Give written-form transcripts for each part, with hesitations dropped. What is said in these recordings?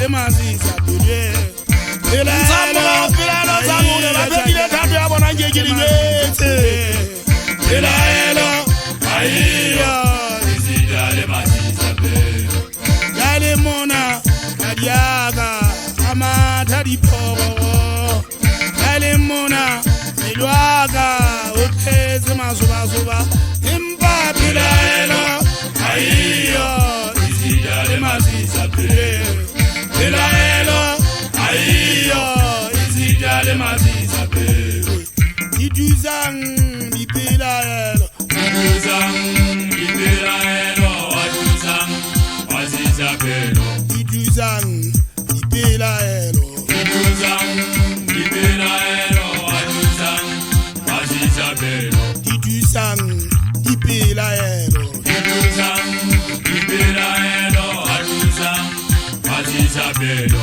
le maziza pele. Pelaelo, pelaelo zamune ba pele thato ya bona ke dilingetse. Pelaelo, aiyo izida le maziza pele. Yale mona kadiaga amata dipogo. Yale mona milwaga otleze mazuba zuba. Imba pelaelo, aiyo izida le maziza pele. Pelaelo, aiyo izida le maziza pele. Iduzang dipelaelo, iduzang dipelaelo, aduzang maziza pele. Iduzang dipelaelo, iduzang dipelaelo, aduzang maziza pele. Iduzang dipelaelo, iduzang dipelaelo, aduzang maziza pele.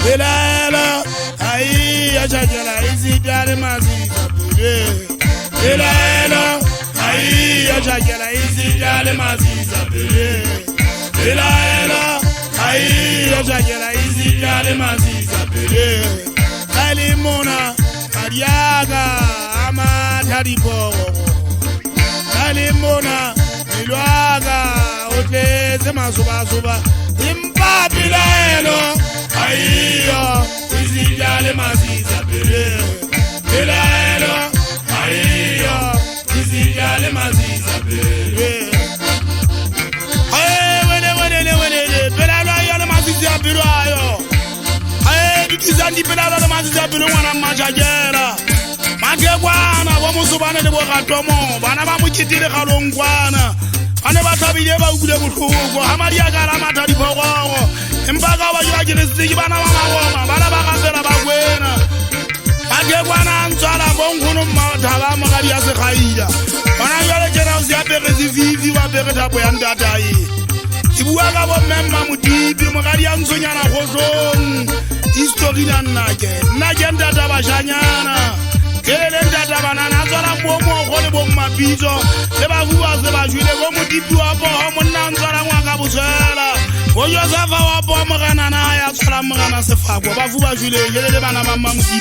Pelaelo, aiyo chajela izida le maziza pele. Pelaelo, aiyo chajela izida le maziza pele. Pelaelo, aiyo chajela izida le maziza pele. Kalimona kadiaga amata dipogo. Kalimona milwaga otleze mazuba zuba. Imba pelaelo, aiyo izida le maziza pele. Pelaelo, aiyo izida le maziza pele. Aye wele pelaelo aiyo le maziza pele ayo. Aye ditizandi pelaelo le maziza pele mwana majagera. Magegwana wa musubane le bogatomo bana ba mokitile galongwana. Ane ba thabile ba ukule bohloko ha madi a kala matha diphogoro. Empa ka ba jwa ke le siki bana ba magoma bana ba gafela ba kwena. Magegwana ntswala bonkgono mmathaba mogadi ya sekgaida. Bana jwale tjena o se apere sefifi wa apere thapo ya ntatae. Ke bua ka bommemma modipi mogadi ya ntshonyana kgohlong. History na nnake ntata bashanyana. Kelele ntata banana tswala bomo go le bommapitso le ba bua se ba jwile go modipi wa boho monna ntswala ngwaka botsela. Go Josefa wa bo mogana na ya tswala mogana sefako ba fuba jwile kelele bana ba mmamodipi.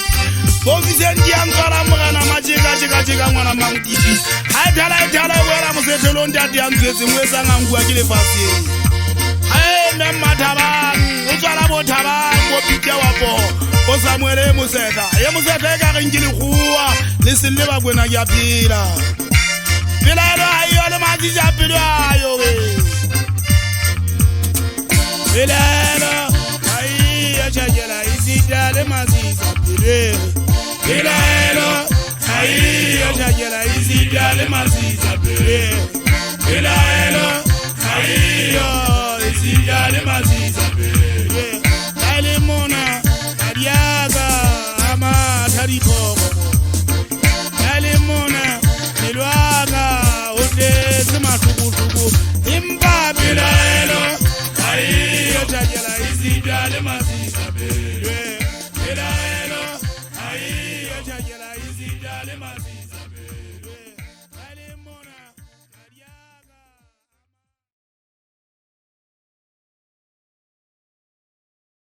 Go Visendi ya ntswala mogana majeka ngwana mmamodipi. Ha dala wela mosetelo ntata ya ntswetse mwetsa ngangua ke le fase. Ae memma thabang o tswala bo thabang bo pitya wa bo. O Samuele Museta ye Museta ka re ngile khuwa le sele ba kwena ya phila. Pelaelo aiyo le maziza pele ayo we. Pelaelo aiyo chajela izida le maziza pele. Pelaelo aiyo chajela izida le maziza